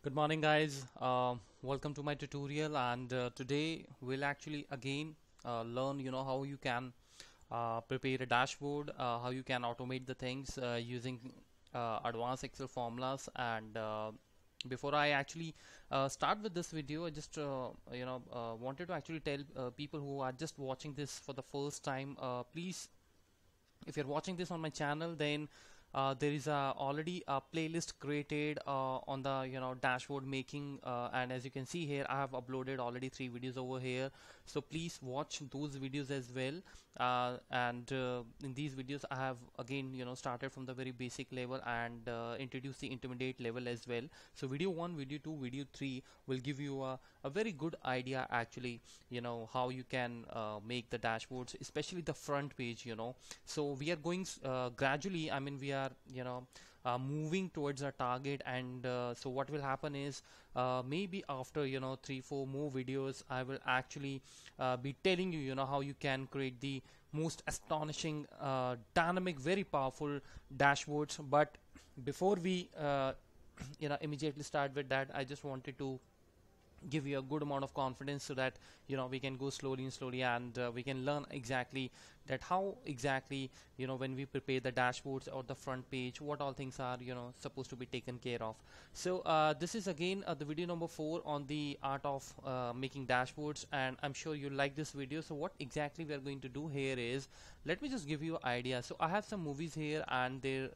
Good morning, guys. Welcome to my tutorial, and today we'll actually again learn, how you can prepare a dashboard, how you can automate the things using advanced Excel formulas. And before I actually start with this video, I just wanted to actually tell people who are just watching this for the first time, please, if you're watching this on my channel, then there is already a playlist created on the dashboard making, and as you can see here, I have uploaded already 3 videos over here, so please watch those videos as well. And in these videos I have again started from the very basic level and introduced the intermediate level as well. So video 1, video 2, video 3 will give you a very good idea actually, how you can make the dashboards, especially the front page. So we are going gradually, I mean we are moving towards our target, and so what will happen is maybe after 3-4 more videos I will actually be telling you how you can create the most astonishing dynamic, very powerful dashboards. But before we immediately start with that, I just wanted to give you a good amount of confidence so that we can go slowly and slowly, and we can learn exactly that how exactly when we prepare the dashboards or the front page, what all things are supposed to be taken care of. So this is again the video number 4 on the art of making dashboards, and I'm sure you like this video. So what exactly we are going to do here is, let me just give you an idea. So I have some movies here and their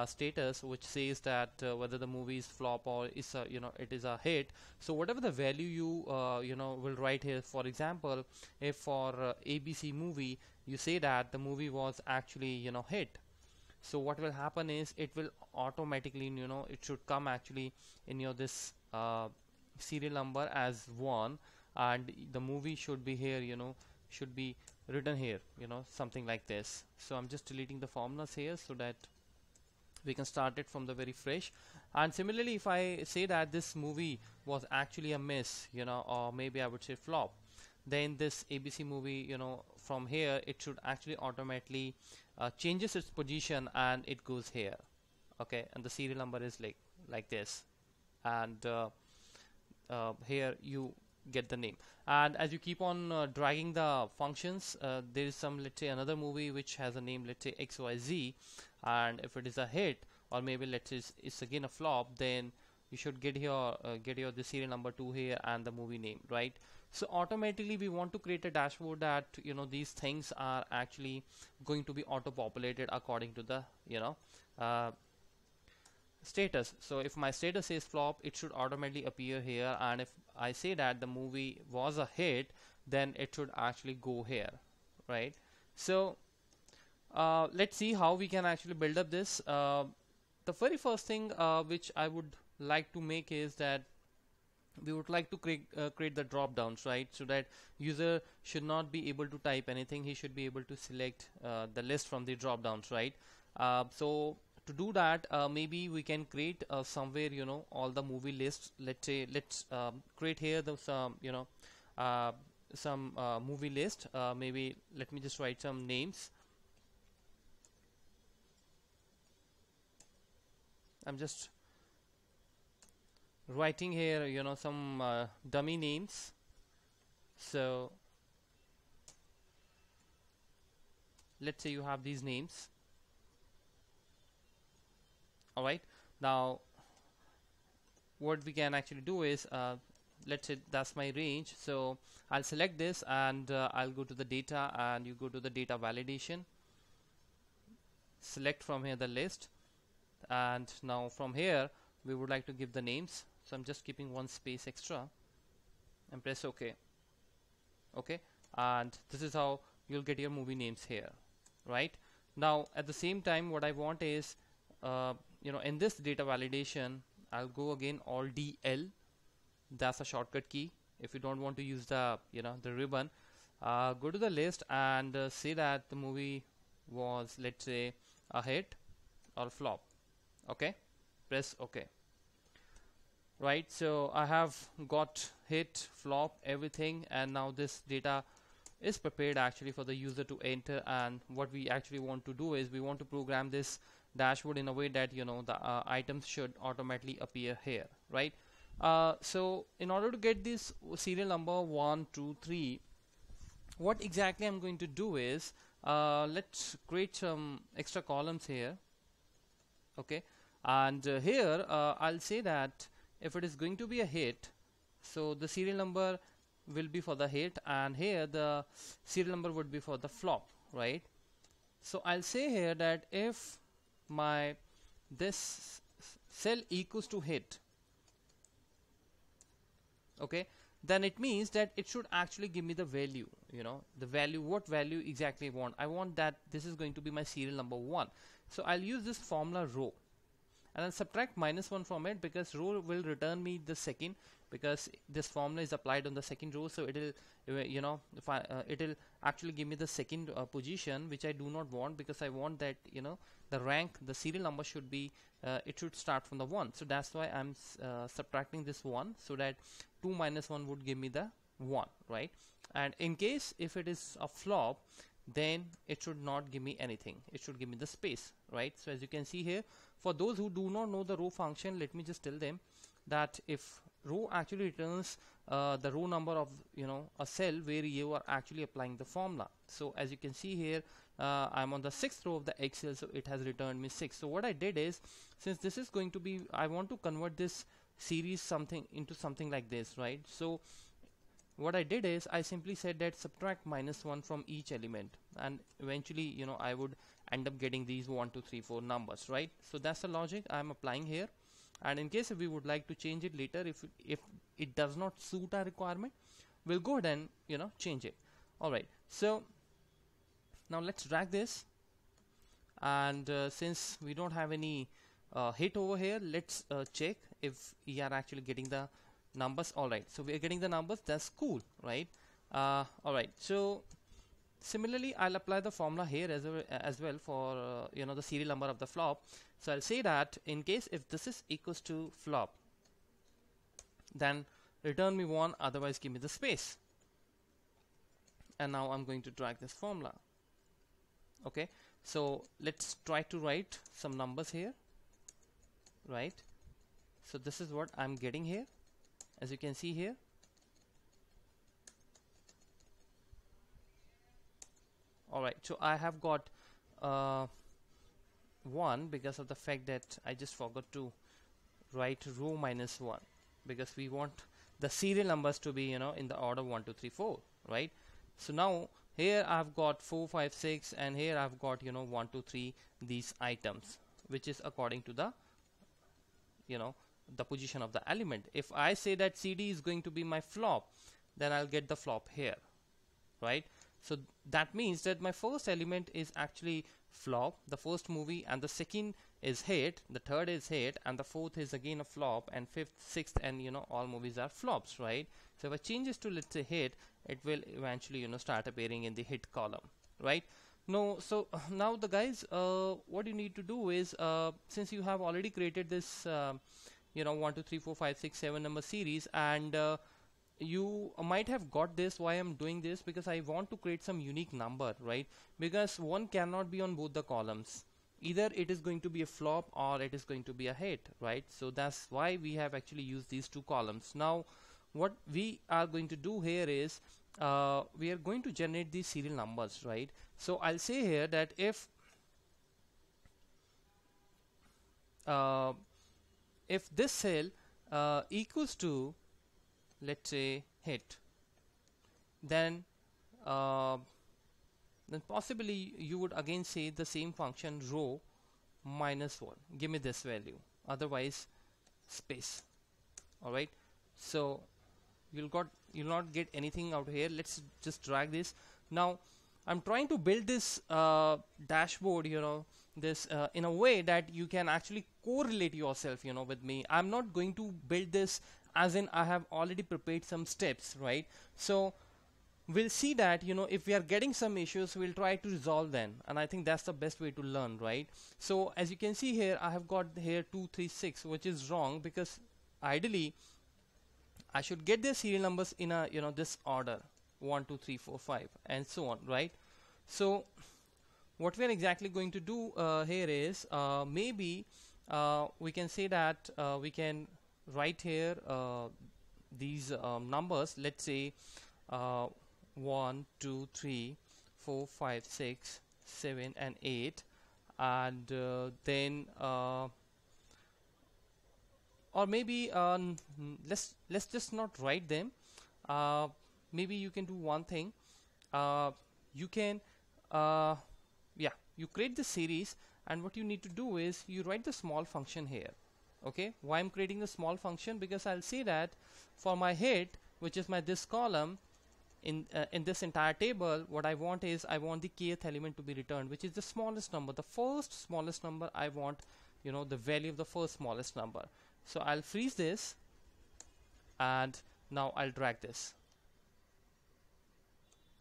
status, which says that whether the movie is flop or is a, it is a hit. So whatever the value you will write here, for example, if for ABC movie you say that the movie was actually hit, so what will happen is it will automatically it should come actually in your this serial number as 1, and the movie should be here, should be written here, something like this. So I'm just deleting the formulas here so that we can start it from the very fresh. And similarly, if I say that this movie was actually a miss, or maybe I would say flop, then this ABC movie, from here it should actually automatically changes its position and it goes here. Okay, and the serial number is like this, and here you get the name. And as you keep on dragging the functions, there is some, let's say, another movie which has a name, let's say XYZ, and if it is a hit, or maybe let's say it's again a flop, then you should get your the serial number 2 here and the movie name, right? So automatically we want to create a dashboard that these things are actually going to be auto populated according to the uh, status. So if my status says flop, it should automatically appear here, and if I say that the movie was a hit, then it should actually go here, right? So let's see how we can actually build up this. The very first thing which I would like to make is that we would like to create the drop downs, right? So that user should not be able to type anything, he should be able to select the list from the drop downs, right? So to do that, maybe we can create somewhere all the movie lists. Let's say let's create here the some movie list. Maybe let me just write some names. I'm just writing here some dummy names. So let's say you have these names. All right, now what we can actually do is, let's say that's my range, so I'll select this, and I'll go to the data, and you go to the data validation, select from here the list, and now from here we would like to give the names. So I'm just keeping one space extra and press OK. Okay, and this is how you'll get your movie names here, right? Now at the same time, what I want is in this data validation, I'll go again all DL. That's a shortcut key. If you don't want to use the the ribbon, go to the list and say that the movie was, let's say, a hit or flop. Okay, press OK. Right, so I have got hit, flop, everything, and now this data is prepared actually for the user to enter. And what we actually want to do is we want to program this dashboard in a way that the items should automatically appear here, right? So in order to get this serial number 1 2 3, what exactly I'm going to do is, let's create some extra columns here. Okay, and here I'll say that if it is going to be a hit, so the serial number will be for the hit, and here the serial number would be for the flop, right? So I'll say here that if my this cell equals to hit, okay, then it means that it should actually give me the value, the value, what value exactly I want that this is going to be my serial number 1. So I'll use this formula row, and I'll subtract -1 from it, because row will return me the second, because this formula is applied on the second row. So it'll it'll actually give me the second position, which I do not want, because I want that the rank, the serial number should be it should start from the 1. So that's why I'm subtracting this 1, so that 2 minus 1 would give me the 1, right? And in case if it is a flop, then it should not give me anything, it should give me the space, right? So as you can see here, for those who do not know the row function, let me just tell them that if row actually returns the row number of a cell where you are actually applying the formula. So as you can see here, I'm on the 6th row of the Excel, so it has returned me 6. So what I did is, since this is going to be, I want to convert this series something into something like this, right? So what I did is, I simply said that subtract -1 from each element, and eventually I would end up getting these 1 2 3 4 numbers, right? So that's the logic I'm applying here. And in case if we would like to change it later, if it does not suit our requirement, we'll go ahead and change it. Alright, so now let's drag this, and since we don't have any hit over here, let's check if we are actually getting the numbers. Alright, so we are getting the numbers, that's cool, right? Alright, so similarly I'll apply the formula here as well for the serial number of the flop. So I'll say that in case if this is equals to flop, then return me 1, otherwise give me the space. And now I'm going to drag this formula. Okay, so let's try to write some numbers here, right? So this is what I'm getting here, as you can see here. Alright, so I have got 1 because of the fact that I just forgot to write row -1, because we want the serial numbers to be in the order 1 2 3 4, right? So now here I've got 4 5 6, and here I've got 1 2 3 these items, which is according to the the position of the element. If I say that CD is going to be my flop, then I'll get the flop here, right? So that means that my first element is actually flop, the first movie, and the second is hit, the third is hit, and the fourth is again a flop, and fifth, sixth, and all movies are flops, right? So if I change this to, let's say, hit, it will eventually start appearing in the hit column, right? No, so now the guys, what you need to do is, since you have already created this 1 2 3 4 5 6 7 number series, and you might have got this, why I'm doing this, because I want to create some unique number, right? Because one cannot be on both the columns, either it is going to be a flop or it is going to be a hit, right? So that's why we have actually used these two columns. Now what we are going to do here is, we are going to generate these serial numbers, right? So I'll say here that if this cell equals to, let's say, hit, then possibly you would again say the same function row -1, give me this value, otherwise space. Alright, so you'll not get anything out here. Let's just drag this. Now I'm trying to build this dashboard, this in a way that you can actually correlate yourself with me. I'm not going to build this as in I have already prepared some steps, right? So we'll see that if we are getting some issues, we'll try to resolve them, and I think that's the best way to learn, right? So as you can see here, I have got here 2 3 6, which is wrong, because ideally I should get the serial numbers in a this order, 1 2 3 4 5 and so on, right? So what we are exactly going to do here is maybe we can say that we can write here these numbers. Let's say uh, 1 2 3 4 5 6 7 and 8, and then or maybe let's just not write them. uh, Maybe you can do one thing. You can uh, yeah, you create the series, and what you need to do is you write the small function here. Okay, why I'm creating the small function? Because I'll say that for my hit, which is my this column, in this entire table, what I want is I want the kth element to be returned, which is the smallest number, the first smallest number. I want, the value of the first smallest number. So I'll freeze this, and now I'll drag this.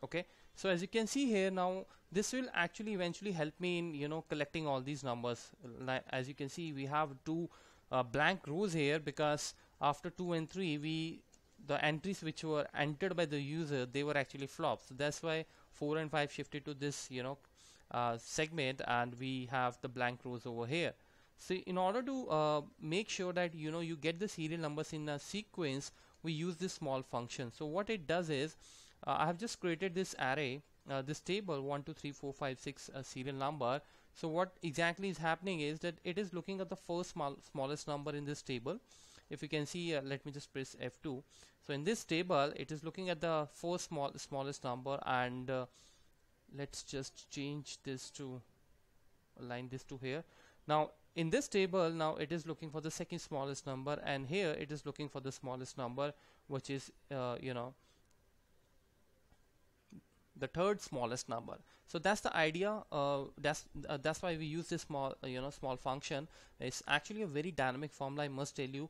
Okay, so as you can see here, now this will actually eventually help me in collecting all these numbers. As you can see, we have two blank rows here, because after 2 and 3 the entries which were entered by the user, they were actually flops. So that's why 4 and 5 shifted to this segment, and we have the blank rows over here. So in order to make sure that you get the serial numbers in a sequence, we use this small function. So what it does is, I have just created this array, this table 1 2 3 4 5 6 serial number. So what exactly is happening is that it is looking at the first smallest number in this table. If you can see, let me just press F2. So in this table, it is looking at the first smallest number, and let's just change this to align this to here. Now in this table, now it is looking for the second smallest number, and here it is looking for the smallest number, which is the third smallest number. So that's the idea. That's why we use this small function. It's actually a very dynamic formula, I must tell you.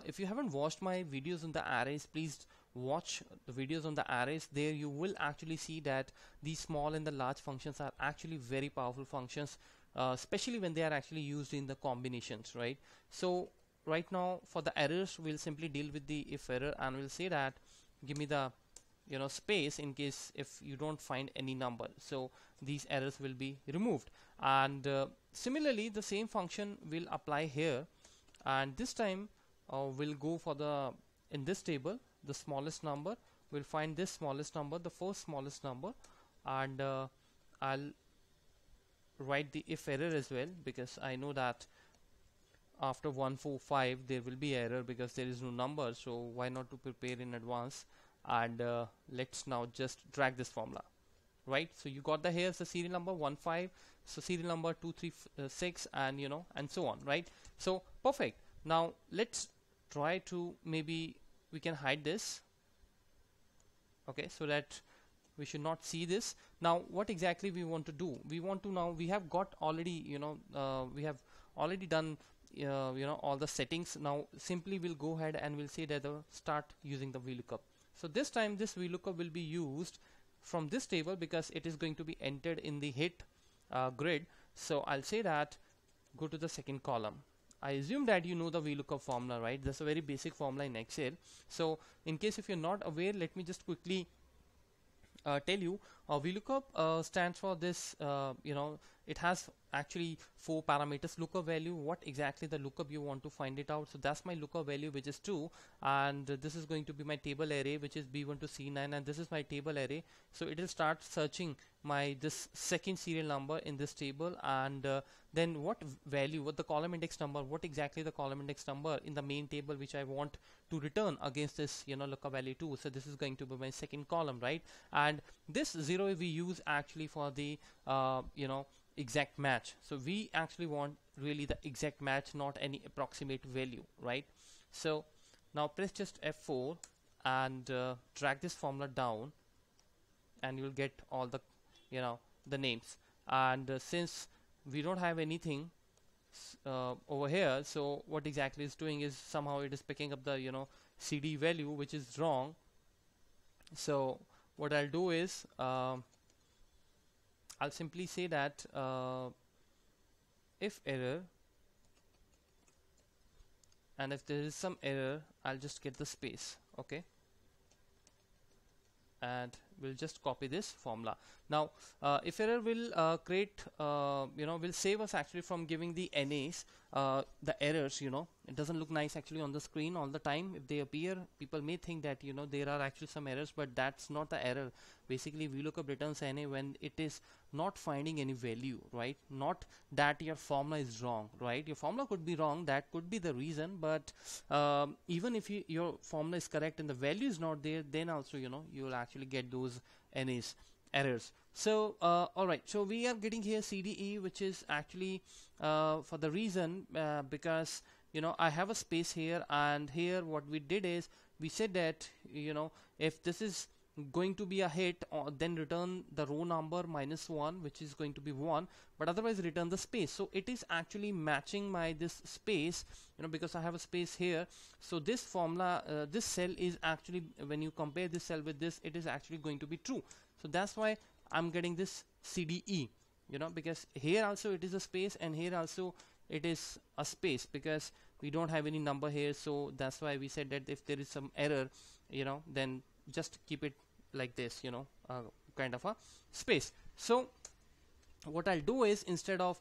If you haven't watched my videos on the arrays, please watch the videos on the arrays. There you will actually see that these small and the large functions are actually very powerful functions, especially when they are actually used in the combinations, right? So right now, for the errors, we'll simply deal with the if error, and we'll say that give me the space in case if you don't find any number. So these errors will be removed, and similarly the same function will apply here, and this time we'll go for the, in this table, the smallest number. We'll find this smallest number, the first smallest number, and I'll write the if error as well, because I know that after 1 4 5 there will be error because there is no number. So why not to prepare in advance? And let's now just drag this formula, right? So you got the, here's the serial number 1 5, so serial number 2 3 6, and and so on, right? So perfect. Now let's try to, maybe we can hide this, okay, so that we should not see this. Now what exactly we want to do? We want to, now we have got already we have already done all the settings. Now simply we'll go ahead and we'll say that start using the VLOOKUP. So this time this VLOOKUP will be used from this table because it is going to be entered in the hit grid. So I'll say that go to the second column. I assume that you know the VLOOKUP formula, right? That's a very basic formula in Excel. So in case if you're not aware, let me just quickly tell you. VLOOKUP stands for this, it has actually 4 parameters. Lookup value, what exactly the lookup you want to find it out. So that's my lookup value, which is 2, and this is going to be my table array, which is B1 to C9, and this is my table array. So it will start searching my this second serial number in this table, and then what value, what the column index number, what exactly the column index number in the main table which I want to return against this lookup value 2. So this is going to be my second column, right? And this 0 we use actually for the exact match. So we actually want really the exact match, not any approximate value, right? So now press just F4 and drag this formula down, and you'll get all the the names. And since we don't have anything over here, so what exactly is doing is somehow it is picking up the CD value, which is wrong. So what I'll do is I'll simply say that if error, and if there is some error, I'll just get the space, okay, and we'll just copy this formula. Now if error will create will save us actually from giving the NAs, the errors. It doesn't look nice actually on the screen all the time. If they appear, people may think that there are actually some errors, but that's not the error. Basically VLOOKUP returns NA when it is not finding any value, right? Not that your formula is wrong, right? Your formula could be wrong, that could be the reason, but even if your formula is correct and the value is not there, then also you will actually get those NAs, errors. So alright, so we are getting here CDE, which is actually for the reason because I have a space here, and here what we did is we said that if this is going to be a hit, then return the row number -1, which is going to be 1, but otherwise return the space. So it is actually matching my this space, because I have a space here. So this formula, this cell is actually, when you compare this cell with this, it is actually going to be true. So that's why I'm getting this CDE, because here also it is a space and here also it is a space, because we don't have any number here. So that's why we said that if there is some error, then just keep it like this, kind of a space. So what I'll do is, instead of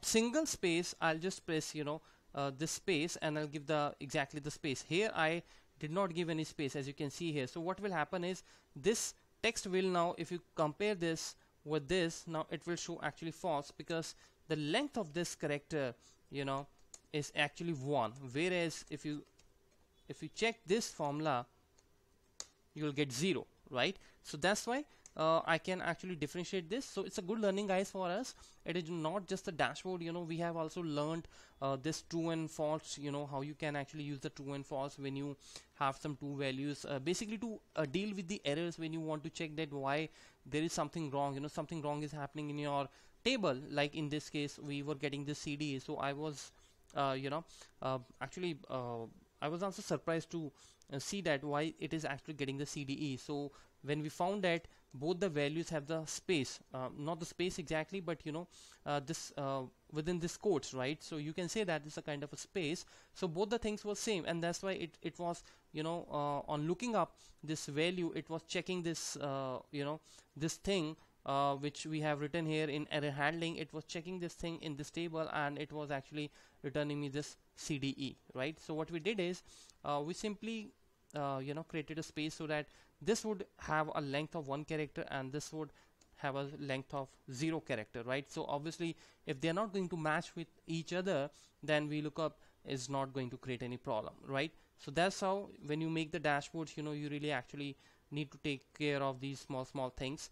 single space, I'll just press this space, and I'll give exactly the space. Here I did not give any space, as you can see here. So what will happen is, this text will now, if you compare this with this, now it will show actually false, because the length of this character is actually 1, whereas if you check this formula, you will get 0, right? So that's why I can actually differentiate this. So it's a good learning, guys, for us. It is not just a dashboard. We have also learned this true and false, how you can actually use the true and false when you have some two values, basically to deal with the errors when you want to check that why there is something wrong. Something wrong is happening in your table. Like in this case, we were getting this CD, so I was actually I was also surprised to see that why it is actually getting the CDE. So when we found that both the values have the space, not the space exactly, but this within this quotes, right? So you can say that it's a kind of a space. So both the things were same, and that's why it was on looking up this value, it was checking this this thing which we have written here in error handling. It was checking this thing in this table, and it was actually returning me this CDE, right? So what we did is we simply created a space so that this would have a length of 1 character and this would have a length of 0 character, right? So obviously if they are not going to match with each other, then VLOOKUP is not going to create any problem, right? So that's how, when you make the dashboards, you really actually need to take care of these small things.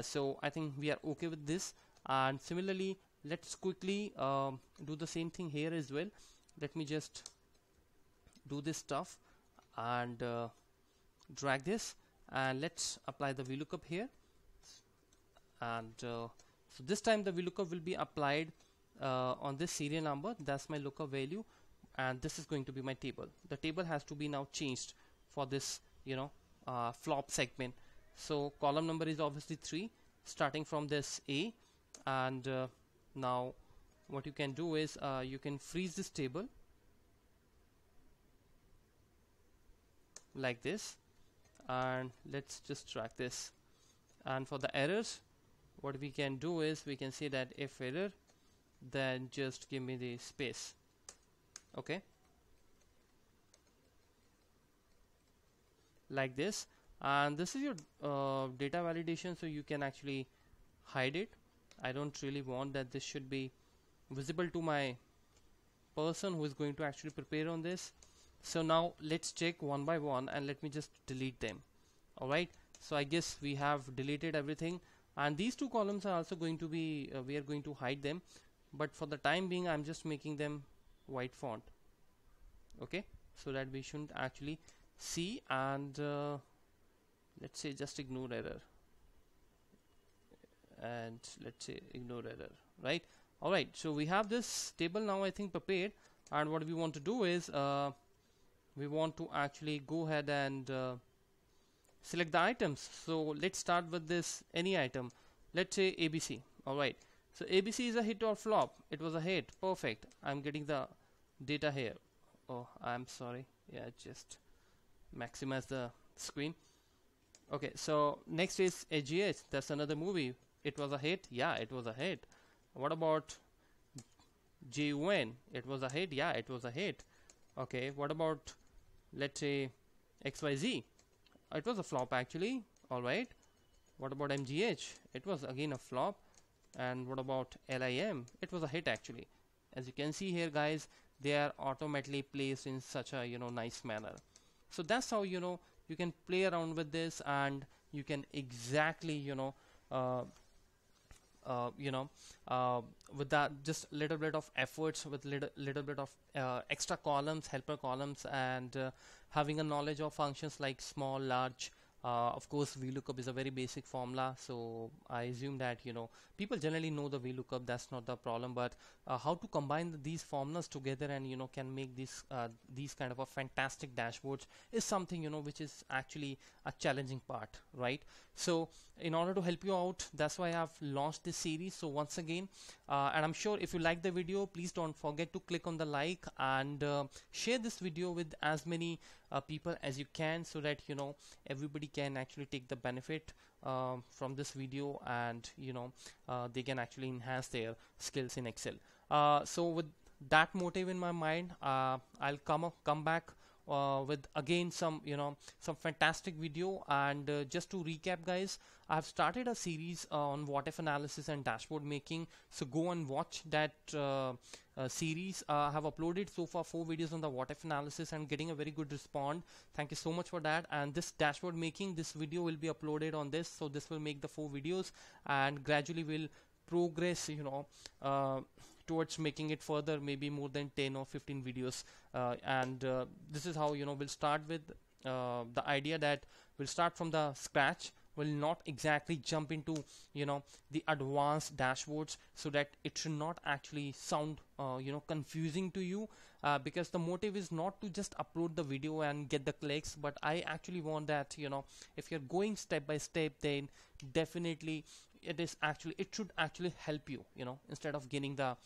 So I think we are okay with this, and similarly let's quickly do the same thing here as well. Let me just do this stuff and drag this, and let's apply the VLOOKUP here. And so this time the VLOOKUP will be applied on this serial number. That's my lookup value, and this is going to be my table. The table has to be now changed for this flop segment. So column number is obviously 3, starting from this A, and now what you can do is you can freeze this table like this, and let's just track this. And for the errors, what we can do is we can say that if error, then just give me the space. Okay, like this. And this is your data validation, so you can actually hide it. I don't really want that this should be visible to my person who is going to actually prepare on this. So now let's check one by one, and let me just delete them. Alright, so I guess we have deleted everything, and these two columns are also going to be we are going to hide them, but for the time being I'm just making them white font, okay, so that we shouldn't actually see. And let's say just ignore error, and let's say ignore error, right? Alright, so we have this table now, I think, prepared, and what we want to do is we want to actually go ahead and select the items. So let's start with this, any item, let's say ABC. Alright, so ABC is a hit or flop. It was a hit, perfect. I'm getting the data here. Oh, I'm sorry, yeah, just maximize the screen. Okay, so next is AGH. That's another movie. It was a hit. Yeah, it was a hit. What about JUN? It was a hit. Yeah, it was a hit. Okay, what about, let's say, XYZ? It was a flop actually. All right. What about MGH? It was again a flop. And what about LIM? It was a hit actually. As you can see here, guys, they are automatically placed in such a nice manner. So that's how you can play around with this, and you can exactly uh, you know with that just little bit of efforts, with little bit of extra columns, helper columns, and having a knowledge of functions like small, large. Of course, VLOOKUP is a very basic formula, so I assume that people generally know the VLOOKUP. That's not the problem, but how to combine these formulas together and can make these kind of a fantastic dashboards is something which is actually a challenging part, right? So in order to help you out, that's why I've launched this series. So once again, and I'm sure if you like the video, please don't forget to click on the like and share this video with as many people as you can, so that everybody can actually take the benefit from this video, and they can actually enhance their skills in Excel. So with that motive in my mind, I'll come back with again some some fantastic video. And just to recap, guys, I've started a series on what if analysis and dashboard making, so go and watch that series. I have uploaded so far 4 videos on the what if analysis and getting a very good response. Thank you so much for that. And this dashboard making, this video will be uploaded on this, so this will make the 4 videos, and gradually will progress towards making it further, maybe more than 10 or 15 videos. And this is how we'll start with the idea that we'll start from the scratch, will not exactly jump into the advanced dashboards, so that it should not actually sound confusing to you, because the motive is not to just upload the video and get the clicks, but I actually want that if you're going step by step, then definitely it should actually help you, instead of gaining the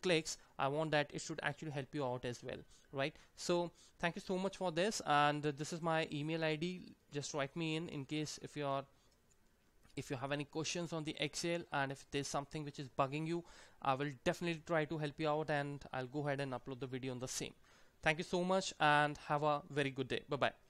clicks. I want that it should actually help you out as well, right? So thank you so much for this, and this is my email ID. Just write me in case if you have any questions on the Excel, and if there's something which is bugging you, I will definitely try to help you out, and I'll go ahead and upload the video on the same. Thank you so much, and have a very good day. Bye bye.